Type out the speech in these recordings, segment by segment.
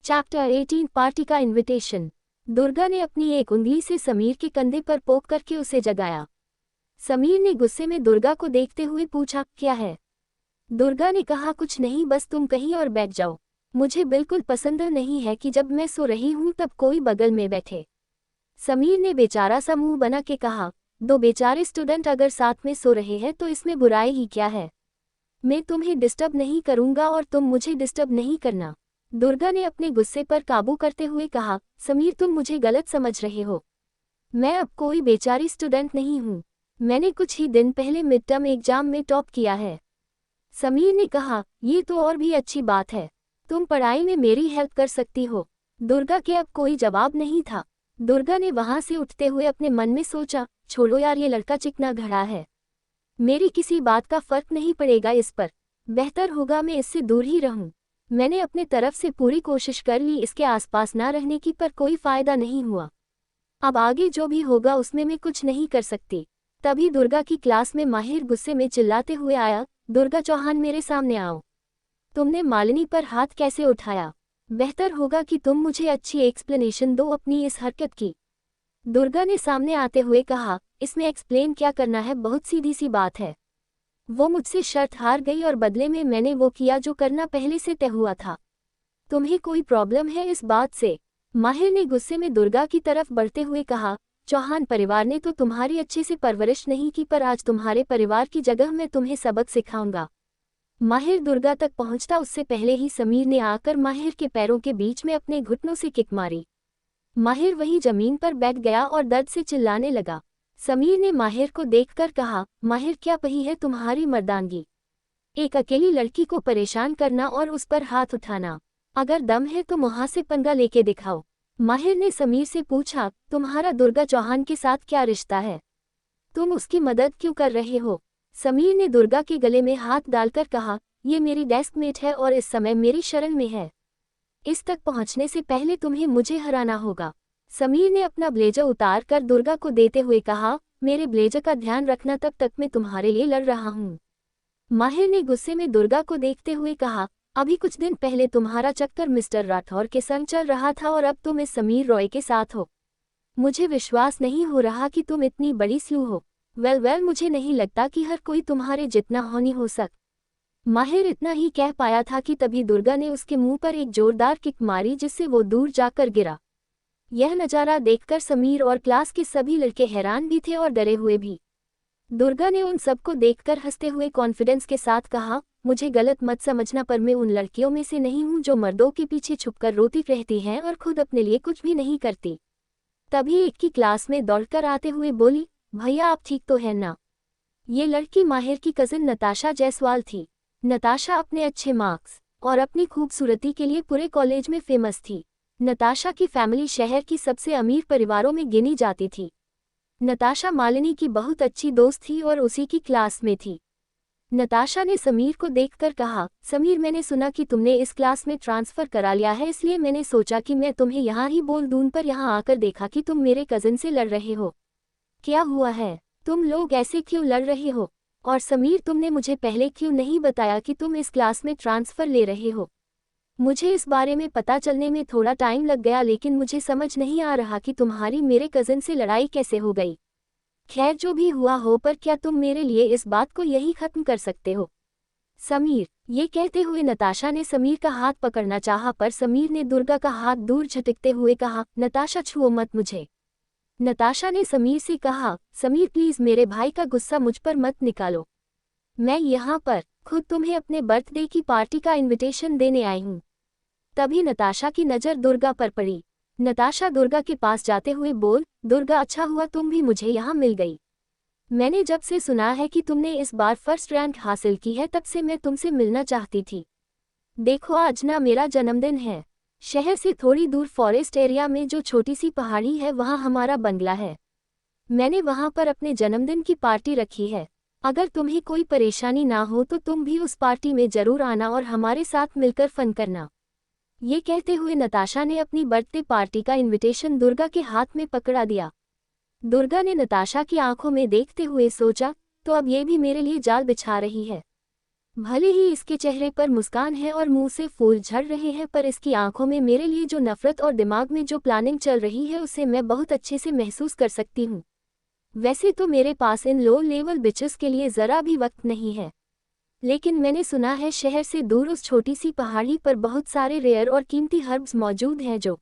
Chapter 18 party का invitation. Durga ने अपनी एक उंगली से समीर के कंधे पर पोक करके उसे जगाया। समीर ने गुस्से में दुर्गा को देखते हुए पूछा, क्या है? दुर्गा ने कहा, कुछ नहीं, बस तुम कहीं और बैठ जाओ। मुझे बिल्कुल पसंद नहीं है कि जब मैं सो रही हूं तब कोई बगल में बैठे। समीर ने बेचारा सा मुंह बना के कहा, दो बेचारे स्टूडेंट अगर साथ में सो रहे हैं तो इसमें बुराई ही क्या है? मैं तुम्हें डिस्टर्ब नहीं करूंगा और तुम मुझे डिस्टर्ब नहीं करना। दुर्गा ने अपने गुस्से पर काबू करते हुए कहा, समीर तुम मुझे गलत समझ रहे हो। मैं अब कोई बेचारी स्टूडेंट नहीं हूँ। मैंने कुछ ही दिन पहले मिड टर्म एग्जाम में टॉप किया है। समीर ने कहा, ये तो और भी अच्छी बात है। तुम पढ़ाई में मेरी हेल्प कर सकती हो। दुर्गा के अब कोई जवाब नहीं था। दुर्गा ने वहां से उठते हुए अपने मन में सोचा, छोड़ो यार, ये लड़का चिकना घड़ा है। मेरी किसी बात का फर्क नहीं पड़ेगा इस पर। बेहतर होगा मैं इससे दूर ही रहूं। मैंने अपने तरफ से पूरी कोशिश कर ली इसके आसपास ना रहने की, पर कोई फायदा नहीं हुआ। अब आगे जो भी होगा उसमें मैं कुछ नहीं कर सकती। तभी दुर्गा की क्लास में माहिर गुस्से में चिल्लाते हुए आया, दुर्गा चौहान मेरे सामने आओ। तुमने मालिनी पर हाथ कैसे उठाया? बेहतर होगा कि तुम मुझे अच्छी एक्सप्लेनेशन दो अपनी इस हरकत की। दुर्गा ने सामने आते हुए कहा, इसमें एक्सप्लेन क्या करना है, बहुत सीधी सी बात है। वो मुझसे शर्त हार गई और बदले में मैंने वो किया जो करना पहले से तय हुआ था। तुम्हें कोई प्रॉब्लम है इस बात से? माहिर ने गुस्से में दुर्गा की तरफ बढ़ते हुए कहा, चौहान परिवार ने तो तुम्हारी अच्छे से परवरिश नहीं की, पर आज तुम्हारे परिवार की जगह मैं तुम्हें सबक सिखाऊंगा। माहिर दुर्गा तक पहुंचता उससे पहले ही समीर ने आकर माहिर के पैरों के बीच में अपने घुटनों से किक मारी। माहिर वहीं जमीन पर बैठ गया और दर्द से चिल्लाने लगा। समीर ने माहिर को देखकर कहा, माहिर क्या पही है तुम्हारी मर्दानगी? एक अकेली लड़की को परेशान करना और उस पर हाथ उठाना। अगर दम है तो वहां से पंगा लेके दिखाओ। माहिर ने समीर से पूछा, तुम्हारा दुर्गा चौहान के साथ क्या रिश्ता है? तुम उसकी मदद क्यों कर रहे हो? समीर ने दुर्गा के गले में हाथ डालकर कहा, ये मेरी डेस्क मेट है और इस समय मेरी शरण में है। इस तक पहुंचने से पहले तुम्हें मुझे हराना होगा। समीर ने अपना ब्लेजर उतार कर दुर्गा को देते हुए कहा, मेरे ब्लेजर का ध्यान रखना, तब तक मैं तुम्हारे लिए लड़ रहा हूँ। माहिर ने गुस्से में दुर्गा को देखते हुए कहा, अभी कुछ दिन पहले तुम्हारा चक्कर मिस्टर राठौर के संग चल रहा था और अब तुम इस समीर रॉय के साथ हो। मुझे विश्वास नहीं हो रहा कि तुम इतनी बड़ी स्लू हो। वेल मुझे नहीं लगता कि हर कोई तुम्हारे जितना होनी हो सक। माहिर इतना ही कह पाया था कि तभी दुर्गा ने उसके मुंह पर एक जोरदार किक मारी जिससे वो दूर जाकर गिरा। यह नज़ारा देखकर समीर और क्लास के सभी लड़के हैरान भी थे और डरे हुए भी। दुर्गा ने उन सबको देखकर हंसते हुए कॉन्फिडेंस के साथ कहा, मुझे गलत मत समझना, पर मैं उन लड़कियों में से नहीं हूं जो मर्दों के पीछे छुपकर रोती रहती हैं और खुद अपने लिए कुछ भी नहीं करती। तभी एक की क्लास में दौड़कर आते हुए बोली, भैया आप ठीक तो है ना? ये लड़की माहिर की कजिन नताशा जायसवाल थी। नताशा अपने अच्छे मार्क्स और अपनी खूबसूरती के लिए पूरे कॉलेज में फेमस थी। नताशा की फैमिली शहर की सबसे अमीर परिवारों में गिनी जाती थी। नताशा मालिनी की बहुत अच्छी दोस्त थी और उसी की क्लास में थी। नताशा ने समीर को देखकर कहा, समीर मैंने सुना कि तुमने इस क्लास में ट्रांसफ़र करा लिया है, इसलिए मैंने सोचा कि मैं तुम्हें यहाँ ही बोल दूं, पर यहाँ आकर देखा कि तुम मेरे कज़न से लड़ रहे हो। क्या हुआ है? तुम लोग ऐसे क्यों लड़ रहे हो? और समीर तुमने मुझे पहले क्यों नहीं बताया कि तुम इस क्लास में ट्रांसफ़र ले रहे हो? मुझे इस बारे में पता चलने में थोड़ा टाइम लग गया, लेकिन मुझे समझ नहीं आ रहा कि तुम्हारी मेरे कज़न से लड़ाई कैसे हो गई। खैर जो भी हुआ हो, पर क्या तुम मेरे लिए इस बात को यही खत्म कर सकते हो? समीर, ये कहते हुए नताशा ने समीर का हाथ पकड़ना चाहा, पर समीर ने दुर्गा का हाथ दूर झटकते हुए कहा, नताशा छुओ मत मुझे। नताशा ने समीर से कहा, समीर प्लीज मेरे भाई का गुस्सा मुझ पर मत निकालो। मैं यहाँ पर खुद तुम्हें अपने बर्थडे की पार्टी का इनविटेशन देने आई हूँ। तभी नताशा की नज़र दुर्गा पर पड़ी। नताशा दुर्गा के पास जाते हुए बोल, दुर्गा अच्छा हुआ तुम भी मुझे यहाँ मिल गई। मैंने जब से सुना है कि तुमने इस बार फर्स्ट रैंक हासिल की है, तब से मैं तुमसे मिलना चाहती थी। देखो आज ना मेरा जन्मदिन है। शहर से थोड़ी दूर फॉरेस्ट एरिया में जो छोटी सी पहाड़ी है वहाँ हमारा बंगला है। मैंने वहाँ पर अपने जन्मदिन की पार्टी रखी है। अगर तुम्हें कोई परेशानी ना हो तो तुम भी उस पार्टी में ज़रूर आना और हमारे साथ मिलकर फन करना। ये कहते हुए नताशा ने अपनी बर्थडे पार्टी का इनविटेशन दुर्गा के हाथ में पकड़ा दिया। दुर्गा ने नताशा की आंखों में देखते हुए सोचा, तो अब ये भी मेरे लिए जाल बिछा रही है। भले ही इसके चेहरे पर मुस्कान है और मुंह से फूल झड़ रहे हैं, पर इसकी आंखों में मेरे लिए जो नफरत और दिमाग में जो प्लानिंग चल रही है उसे मैं बहुत अच्छे से महसूस कर सकती हूँ। वैसे तो मेरे पास इन लो लेवल बिचेस के लिए ज़रा भी वक्त नहीं है, लेकिन मैंने सुना है शहर से दूर उस छोटी सी पहाड़ी पर बहुत सारे रेयर और कीमती हर्ब्स मौजूद हैं जो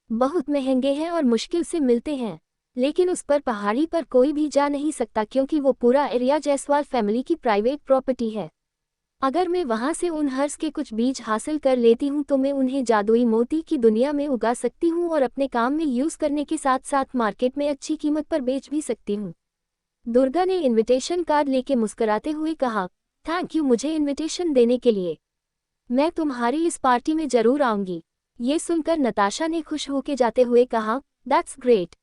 बहुत महंगे हैं और मुश्किल से मिलते हैं। लेकिन उस पर पहाड़ी पर कोई भी जा नहीं सकता क्योंकि वो पूरा एरिया जायसवाल फैमिली की प्राइवेट प्रॉपर्टी है। अगर मैं वहाँ से उन हर्ब्स के कुछ बीज हासिल कर लेती हूँ तो मैं उन्हें जादुई मोती की दुनिया में उगा सकती हूँ और अपने काम में यूज़ करने के साथ साथ मार्केट में अच्छी कीमत पर बेच भी सकती हूँ। दुर्गा ने इनविटेशन कार्ड लेके मुस्कुराते हुए कहा, थैंक यू मुझे इनविटेशन देने के लिए। मैं तुम्हारी इस पार्टी में जरूर आऊंगी। ये सुनकर नताशा ने खुश होके जाते हुए कहा, दैट्स ग्रेट।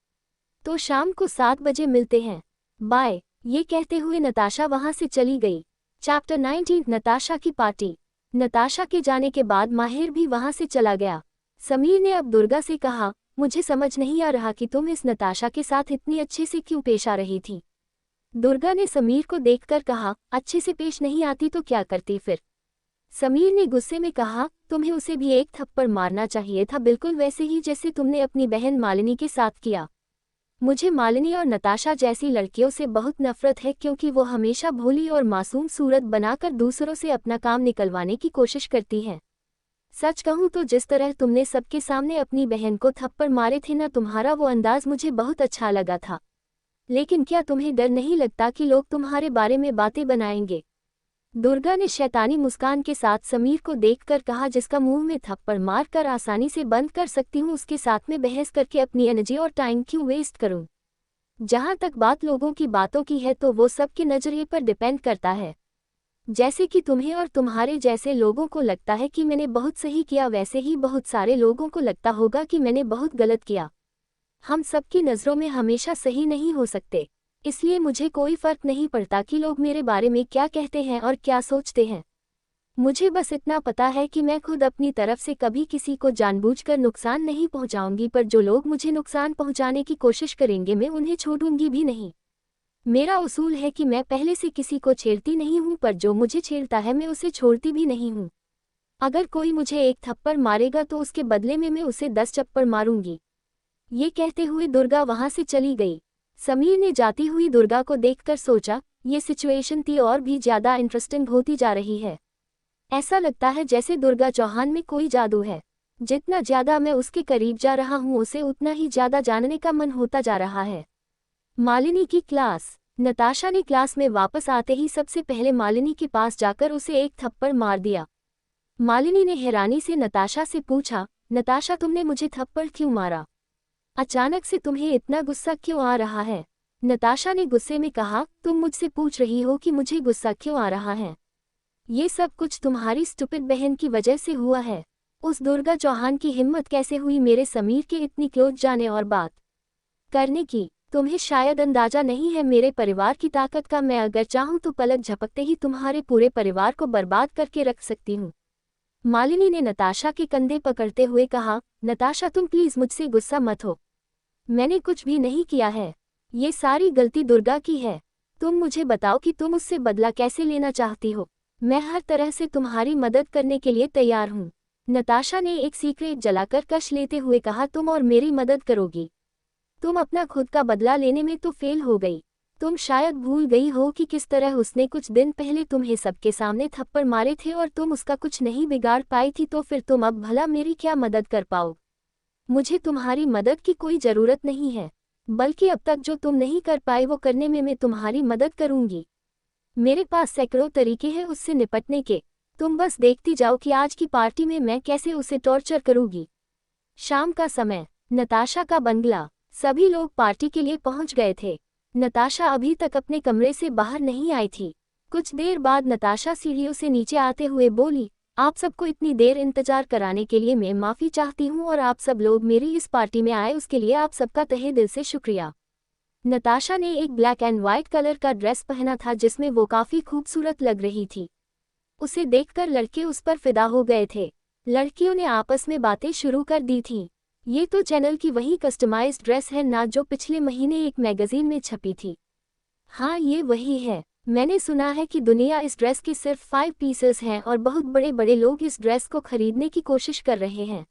तो शाम को 7 बजे मिलते हैं, बाय। ये कहते हुए नताशा वहां से चली गई। चैप्टर 19 नताशा की पार्टी। नताशा के जाने के बाद माहिर भी वहां से चला गया। समीर ने अब दुर्गा से कहा, मुझे समझ नहीं आ रहा कि तुम इस नताशा के साथ इतनी अच्छे से क्यों पेश आ रही थी। दुर्गा ने समीर को देखकर कहा, अच्छे से पेश नहीं आती तो क्या करती फिर। समीर ने गुस्से में कहा, तुम्हें उसे भी एक थप्पड़ मारना चाहिए था, बिल्कुल वैसे ही जैसे तुमने अपनी बहन मालिनी के साथ किया। मुझे मालिनी और नताशा जैसी लड़कियों से बहुत नफरत है क्योंकि वो हमेशा भोली और मासूम सूरत बनाकर दूसरों से अपना काम निकलवाने की कोशिश करती हैं। सच कहूँ तो जिस तरह तुमने सबके सामने अपनी बहन को थप्पड़ मारे थे ना, तुम्हारा वो अंदाज मुझे बहुत अच्छा लगा था। लेकिन क्या तुम्हें डर नहीं लगता कि लोग तुम्हारे बारे में बातें बनाएंगे। दुर्गा ने शैतानी मुस्कान के साथ समीर को देखकर कहा, जिसका मुंह में थप्पड़ मार कर आसानी से बंद कर सकती हूँ उसके साथ में बहस करके अपनी एनर्जी और टाइम क्यों वेस्ट करूँ। जहाँ तक बात लोगों की बातों की है तो वो सबके नजरिए पर डिपेंड करता है। जैसे कि तुम्हें और तुम्हारे जैसे लोगों को लगता है कि मैंने बहुत सही किया, वैसे ही बहुत सारे लोगों को लगता होगा कि मैंने बहुत गलत किया। हम सबकी नज़रों में हमेशा सही नहीं हो सकते, इसलिए मुझे कोई फर्क नहीं पड़ता कि लोग मेरे बारे में क्या कहते हैं और क्या सोचते हैं। मुझे बस इतना पता है कि मैं खुद अपनी तरफ से कभी किसी को जानबूझकर नुकसान नहीं पहुंचाऊंगी, पर जो लोग मुझे नुकसान पहुंचाने की कोशिश करेंगे मैं उन्हें छोड़ूंगी भी नहीं। मेरा उसूल है कि मैं पहले से किसी को छेड़ती नहीं हूं, पर जो मुझे छेड़ता है मैं उसे छोड़ती भी नहीं हूं। अगर कोई मुझे एक थप्पड़ मारेगा तो उसके बदले में मैं उसे 10 चप्पड़ मारूंगी। ये कहते हुए दुर्गा वहां से चली गई। समीर ने जाती हुई दुर्गा को देखकर सोचा, ये सिचुएशन थी और भी ज्यादा इंटरेस्टिंग होती जा रही है। ऐसा लगता है जैसे दुर्गा चौहान में कोई जादू है। जितना ज्यादा मैं उसके करीब जा रहा हूँ उसे उतना ही ज्यादा जानने का मन होता जा रहा है। मालिनी की क्लास। नताशा ने क्लास में वापस आते ही सबसे पहले मालिनी के पास जाकर उसे एक थप्पड़ मार दिया। मालिनी ने हैरानी से नताशा से पूछा, नताशा तुमने मुझे थप्पड़ क्यों मारा? अचानक से तुम्हें इतना गुस्सा क्यों आ रहा है? नताशा ने गुस्से में कहा, तुम मुझसे पूछ रही हो कि मुझे गुस्सा क्यों आ रहा है? ये सब कुछ तुम्हारी स्टूपिड बहन की वजह से हुआ है। उस दुर्गा चौहान की हिम्मत कैसे हुई मेरे समीर के इतनी क्लोज जाने और बात करने की? तुम्हें शायद अंदाजा नहीं है मेरे परिवार की ताकत का। मैं अगर चाहूँ तो पलक झपकते ही तुम्हारे पूरे परिवार को बर्बाद करके रख सकती हूँ। मालिनी ने नताशा के कंधे पकड़ते हुए कहा, नताशा तुम प्लीज मुझसे गुस्सा मत हो। मैंने कुछ भी नहीं किया है, ये सारी गलती दुर्गा की है। तुम मुझे बताओ कि तुम उससे बदला कैसे लेना चाहती हो। मैं हर तरह से तुम्हारी मदद करने के लिए तैयार हूँ। नताशा ने एक सिगरेट जलाकर कश लेते हुए कहा, तुम और मेरी मदद करोगी? तुम अपना खुद का बदला लेने में तो फेल हो गई। तुम शायद भूल गई हो कि किस तरह उसने कुछ दिन पहले तुम्हें सबके सामने थप्पड़ मारे थे और तुम उसका कुछ नहीं बिगाड़ पाई थी, तो फिर तुम अब भला मेरी क्या मदद कर पाओ? मुझे तुम्हारी मदद की कोई ज़रूरत नहीं है, बल्कि अब तक जो तुम नहीं कर पाए वो करने में मैं तुम्हारी मदद करूंगी। मेरे पास सैकड़ों तरीके हैं उससे निपटने के। तुम बस देखती जाओ कि आज की पार्टी में मैं कैसे उसे टॉर्चर करूंगी। शाम का समय। नताशा का बंगला। सभी लोग पार्टी के लिए पहुंच गए थे। नताशा अभी तक अपने कमरे से बाहर नहीं आई थी। कुछ देर बाद नताशा सीढ़ियों से नीचे आते हुए बोली, आप सबको इतनी देर इंतजार कराने के लिए मैं माफ़ी चाहती हूँ और आप सब लोग मेरी इस पार्टी में आए उसके लिए आप सबका तहे दिल से शुक्रिया। नताशा ने एक ब्लैक एंड वाइट कलर का ड्रेस पहना था जिसमें वो काफ़ी खूबसूरत लग रही थी। उसे देखकर लड़के उस पर फिदा हो गए थे। लड़कियों ने आपस में बातें शुरू कर दी थीं। ये तो चैनल की वही कस्टमाइज्ड ड्रेस है ना जो पिछले महीने एक मैगजीन में छपी थी। हाँ ये वही है। मैंने सुना है कि दुनिया इस ड्रेस के सिर्फ 5 पीसेस हैं और बहुत बड़े बड़े लोग इस ड्रेस को खरीदने की कोशिश कर रहे हैं।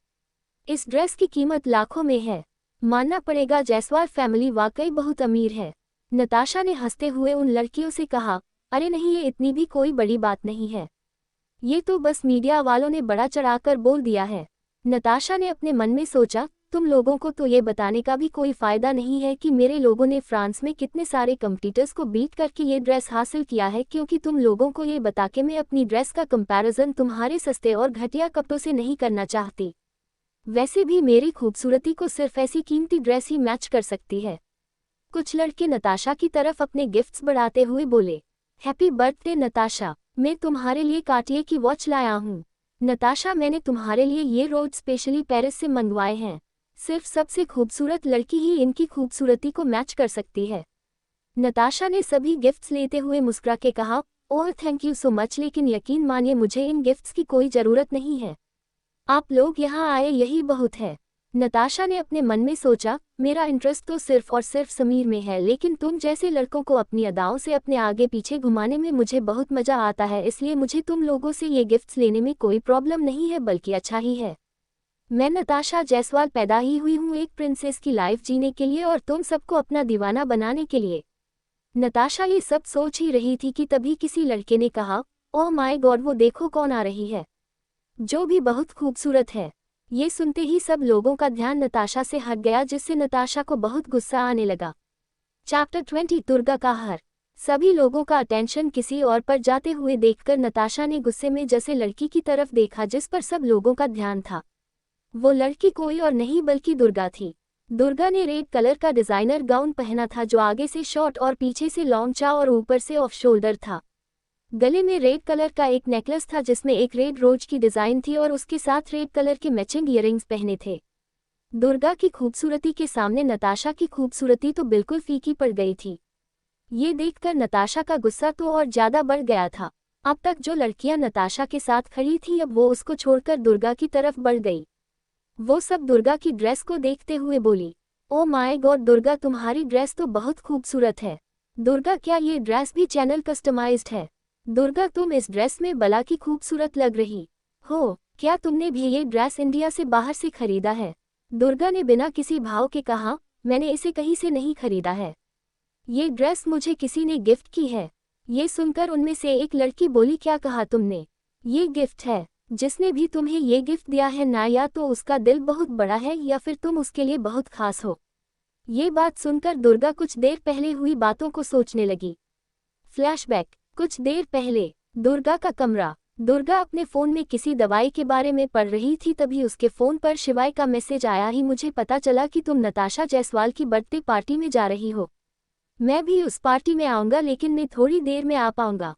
इस ड्रेस की कीमत लाखों में है। मानना पड़ेगा जायसवाल फैमिली वाकई बहुत अमीर है। नताशा ने हंसते हुए उन लड़कियों से कहा, अरे नहीं, ये इतनी भी कोई बड़ी बात नहीं है। ये तो बस मीडिया वालों ने बड़ा चढ़ाकर बोल दिया है। नताशा ने अपने मन में सोचा, तुम लोगों को तो ये बताने का भी कोई फायदा नहीं है कि मेरे लोगों ने फ्रांस में कितने सारे कॉम्पिटिटर्स को बीट करके ये ड्रेस हासिल किया है, क्योंकि तुम लोगों को ये बता के मैं अपनी ड्रेस का कंपैरिजन तुम्हारे सस्ते और घटिया कपड़ों से नहीं करना चाहती। वैसे भी मेरी खूबसूरती को सिर्फ ऐसी कीमती ड्रेस ही मैच कर सकती है। कुछ लड़के नताशा की तरफ अपने गिफ्ट्स बढ़ाते हुए बोले, हैप्पी बर्थडे नताशा, मैं तुम्हारे लिए कार्टियर की वॉच लाया हूँ। नताशा, मैंने तुम्हारे लिए ये रोज स्पेशली पेरिस से मंगवाए हैं। सिर्फ सबसे खूबसूरत लड़की ही इनकी खूबसूरती को मैच कर सकती है। नताशा ने सभी गिफ्ट्स लेते हुए मुस्कुरा के कहा, oh thank you so much, लेकिन यकीन मानिए मुझे इन गिफ्ट्स की कोई ज़रूरत नहीं है। आप लोग यहाँ आए यही बहुत है। नताशा ने अपने मन में सोचा, मेरा इंटरेस्ट तो सिर्फ और सिर्फ समीर में है, लेकिन तुम जैसे लड़कों को अपनी अदाओं से अपने आगे पीछे घुमाने में मुझे बहुत मजा आता है, इसलिए मुझे तुम लोगों से ये गिफ्ट्स लेने में कोई प्रॉब्लम नहीं है, बल्कि अच्छा ही है। मैं नताशा जायसवाल पैदा ही हुई हूँ एक प्रिंसेस की लाइफ जीने के लिए और तुम सबको अपना दीवाना बनाने के लिए। नताशा ये सब सोच ही रही थी कि तभी किसी लड़के ने कहा, ओह माय गॉड, वो देखो कौन आ रही है, जो भी बहुत खूबसूरत है। ये सुनते ही सब लोगों का ध्यान नताशा से हट गया, जिससे नताशा को बहुत गुस्सा आने लगा। चैप्टर 20 दुर्गा का हार। सभी लोगों का अटेंशन किसी और पर जाते हुए देखकर नताशा ने गुस्से में जैसे लड़की की तरफ देखा जिस पर सब लोगों का ध्यान था। वो लड़की कोई और नहीं बल्कि दुर्गा थी। दुर्गा ने रेड कलर का डिजाइनर गाउन पहना था, जो आगे से शॉर्ट और पीछे से लॉन्ग चा और ऊपर से ऑफ शोल्डर था। गले में रेड कलर का एक नेकलेस था जिसमें एक रेड रोज की डिजाइन थी और उसके साथ रेड कलर के मैचिंग ईयरिंग्स पहने थे। दुर्गा की खूबसूरती के सामने नताशा की खूबसूरती तो बिल्कुल फीकी पड़ गई थी। ये देखकर नताशा का गुस्सा तो और ज्यादा बढ़ गया था। अब तक जो लड़कियां नताशा के साथ खड़ी थीं, अब वो उसको छोड़कर दुर्गा की तरफ बढ़ गई। वो सब दुर्गा की ड्रेस को देखते हुए बोली, ओ माय गॉड दुर्गा, तुम्हारी ड्रेस तो बहुत खूबसूरत है। दुर्गा, क्या ये ड्रेस भी चैनल कस्टमाइज्ड है? दुर्गा, तुम इस ड्रेस में बला की खूबसूरत लग रही हो। क्या तुमने भी ये ड्रेस इंडिया से बाहर से खरीदा है? दुर्गा ने बिना किसी भाव के कहा, मैंने इसे कहीं से नहीं खरीदा है। ये ड्रेस मुझे किसी ने गिफ्ट की है। ये सुनकर उनमें से एक लड़की बोली, क्या कहा तुमने? ये गिफ्ट है? जिसने भी तुम्हें ये गिफ्ट दिया है ना, या तो उसका दिल बहुत बड़ा है या फिर तुम उसके लिए बहुत खास हो। ये बात सुनकर दुर्गा कुछ देर पहले हुई बातों को सोचने लगी। फ्लैशबैक। कुछ देर पहले दुर्गा का कमरा। दुर्गा अपने फ़ोन में किसी दवाई के बारे में पढ़ रही थी, तभी उसके फ़ोन पर शिवाय का मैसेज आया, ही मुझे पता चला कि तुम नताशा जायसवाल की बर्थडे पार्टी में जा रही हो। मैं भी उस पार्टी में आऊँगा, लेकिन मैं थोड़ी देर में आ पाऊँगा।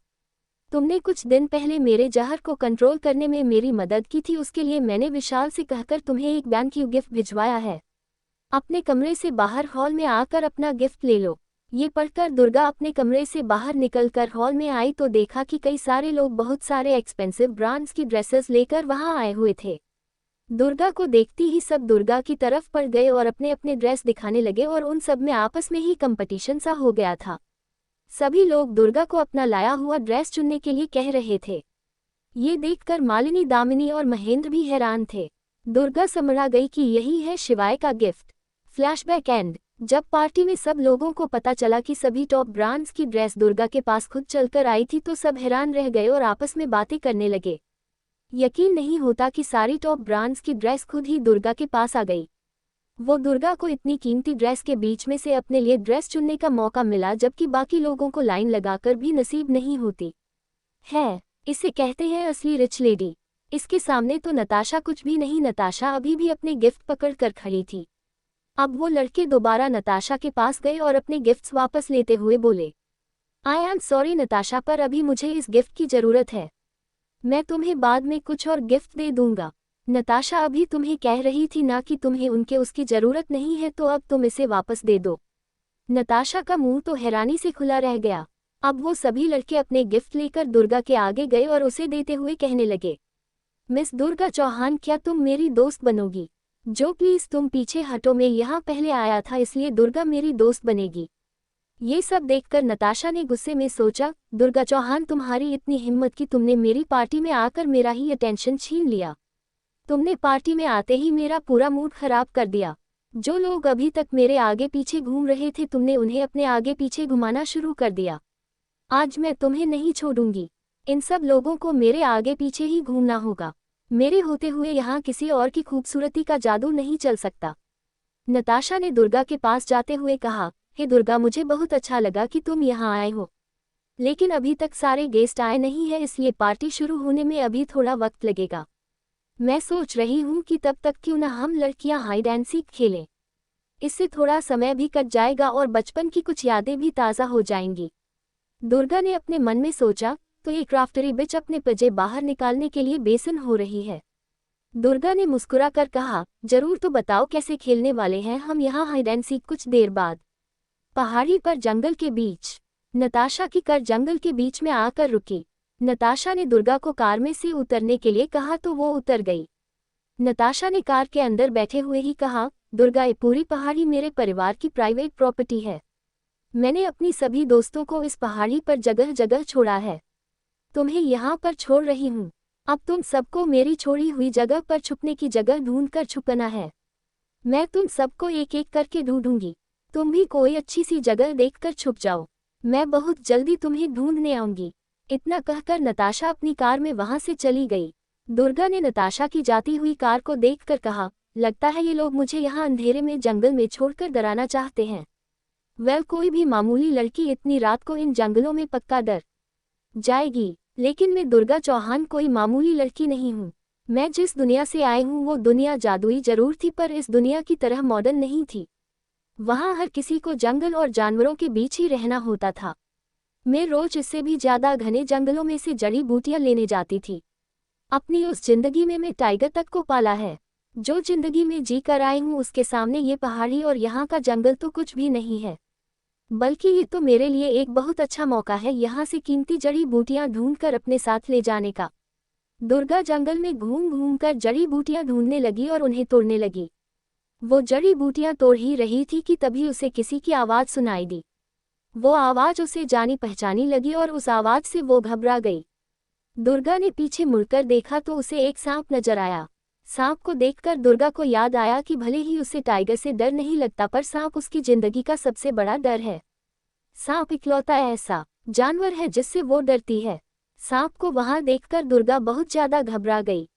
तुमने कुछ दिन पहले मेरे जहर को कंट्रोल करने में मेरी मदद की थी, उसके लिए मैंने विशाल से कहकर तुम्हें एक बैंक यू गिफ्ट भिजवाया है। अपने कमरे से बाहर हॉल में आकर अपना गिफ्ट ले लो। ये पढ़कर दुर्गा अपने कमरे से बाहर निकलकर हॉल में आई तो देखा कि कई सारे लोग बहुत सारे एक्सपेंसिव ब्रांड्स की ड्रेसेस लेकर वहां आए हुए थे। दुर्गा को देखती ही सब दुर्गा की तरफ पड़ गए और अपने अपने ड्रेस दिखाने लगे और उन सब में आपस में ही कंपटीशन सा हो गया था। सभी लोग दुर्गा को अपना लाया हुआ ड्रेस चुनने के लिए कह रहे थे। ये देखकर मालिनी, दामिनी और महेंद्र भी हैरान थे। दुर्गा समझा गई कि यही है शिवाय का गिफ्ट। Flashback and. जब पार्टी में सब लोगों को पता चला कि सभी टॉप ब्रांड्स की ड्रेस दुर्गा के पास खुद चलकर आई थी, तो सब हैरान रह गए और आपस में बातें करने लगे। यकीन नहीं होता कि सारी टॉप ब्रांड्स की ड्रेस खुद ही दुर्गा के पास आ गई। वो दुर्गा को इतनी कीमती ड्रेस के बीच में से अपने लिए ड्रेस चुनने का मौका मिला, जबकि बाकी लोगों को लाइन लगाकर भी नसीब नहीं होती है। इसे कहते हैं असली रिच लेडी। इसके सामने तो नताशा कुछ भी नहीं। नताशा अभी भी अपने गिफ्ट पकड़ कर खड़ी थी। अब वो लड़के दोबारा नताशा के पास गए और अपने गिफ्ट्स वापस लेते हुए बोले, आई एम सॉरी नताशा, पर अभी मुझे इस गिफ्ट की ज़रूरत है। मैं तुम्हें बाद में कुछ और गिफ्ट दे दूंगा। नताशा, अभी तुम्हें कह रही थी ना कि तुम्हें उसकी ज़रूरत नहीं है, तो अब तुम इसे वापस दे दो। नताशा का मुंह तो हैरानी से खुला रह गया। अब वो सभी लड़के अपने गिफ्ट लेकर दुर्गा के आगे गए और उसे देते हुए कहने लगे, मिस दुर्गा चौहान, क्या तुम मेरी दोस्त बनोगी? जो प्लीज़ तुम पीछे हटो, मैं यहाँ पहले आया था इसलिए दुर्गा मेरी दोस्त बनेगी। ये सब देखकर नताशा ने गुस्से में सोचा, दुर्गा चौहान, तुम्हारी इतनी हिम्मत कि तुमने मेरी पार्टी में आकर मेरा ही अटेंशन छीन लिया। तुमने पार्टी में आते ही मेरा पूरा मूड खराब कर दिया। जो लोग अभी तक मेरे आगे पीछे घूम रहे थे, तुमने उन्हें अपने आगे पीछे घुमाना शुरू कर दिया। आज मैं तुम्हें नहीं छोड़ूंगी। इन सब लोगों को मेरे आगे पीछे ही घूमना होगा। मेरे होते हुए यहाँ किसी और की खूबसूरती का जादू नहीं चल सकता। नताशा ने दुर्गा के पास जाते हुए कहा, हे दुर्गा, मुझे बहुत अच्छा लगा कि तुम यहाँ आए हो, लेकिन अभी तक सारे गेस्ट आए नहीं हैं, इसलिए पार्टी शुरू होने में अभी थोड़ा वक्त लगेगा। मैं सोच रही हूँ कि तब तक क्यों न हम लड़कियाँ हाइड एंड सीक खेलें। इससे थोड़ा समय भी कट जाएगा और बचपन की कुछ यादें भी ताज़ा हो जाएंगी। दुर्गा ने अपने मन में सोचा तो एक क्राफ्टरी बिच अपने पजे बाहर निकालने के लिए बेसन हो रही है। दुर्गा ने मुस्कुराकर कहा, जरूर, तो बताओ कैसे खेलने वाले हैं हम यहाँ हाइड एंड सीक। कुछ देर बाद पहाड़ी पर जंगल के बीच नताशा की कार जंगल के बीच में आकर रुकी। नताशा ने दुर्गा को कार में से उतरने के लिए कहा तो वो उतर गई। नताशा ने कार के अंदर बैठे हुए ही कहा, दुर्गा, ये पूरी पहाड़ी मेरे परिवार की प्राइवेट प्रॉपर्टी है। मैंने अपनी सभी दोस्तों को इस पहाड़ी पर जगह जगह छोड़ा है। तुम्हें यहाँ पर छोड़ रही हूँ। अब तुम सबको मेरी छोड़ी हुई जगह पर छुपने की जगह ढूंढकर छुपना है। मैं तुम सबको एक एक करके ढूंढूंगी। तुम भी कोई अच्छी सी जगह देखकर छुप जाओ। मैं बहुत जल्दी तुम्हें ढूंढने आऊंगी। इतना कहकर नताशा अपनी कार में वहां से चली गई। दुर्गा ने नताशा की जाती हुई कार को देखकर कहा, लगता है ये लोग मुझे यहाँ अंधेरे में जंगल में छोड़कर डराना चाहते हैं। वेल, कोई भी मामूली लड़की इतनी रात को इन जंगलों में पक्का डर जाएगी, लेकिन मैं दुर्गा चौहान कोई मामूली लड़की नहीं हूँ। मैं जिस दुनिया से आई हूँ वो दुनिया जादुई जरूर थी, पर इस दुनिया की तरह मॉडर्न नहीं थी। वहाँ हर किसी को जंगल और जानवरों के बीच ही रहना होता था। मैं रोज इससे भी ज्यादा घने जंगलों में से जड़ी बूटियां लेने जाती थी। अपनी उस जिंदगी में मैं टाइगर तक को पाला है। जो जिंदगी में जी कर आई हूँ उसके सामने ये पहाड़ी और यहाँ का जंगल तो कुछ भी नहीं है। बल्कि ये तो मेरे लिए एक बहुत अच्छा मौका है यहाँ से कीमती जड़ी बूटियां ढूंढकर अपने साथ ले जाने का। दुर्गा जंगल में घूम घूम कर जड़ी बूटियां ढूंढने लगी और उन्हें तोड़ने लगी। वो जड़ी बूटियां तोड़ ही रही थी कि तभी उसे किसी की आवाज़ सुनाई दी। वो आवाज़ उसे जानी पहचानी लगी और उस आवाज़ से वो घबरा गई। दुर्गा ने पीछे मुड़कर देखा तो उसे एक सांप नजर आया। सांप को देखकर दुर्गा को याद आया कि भले ही उसे टाइगर से डर नहीं लगता, पर सांप उसकी जिंदगी का सबसे बड़ा डर है। सांप इकलौता ऐसा जानवर है जिससे वो डरती है। सांप को वहां देखकर दुर्गा बहुत ज्यादा घबरा गई।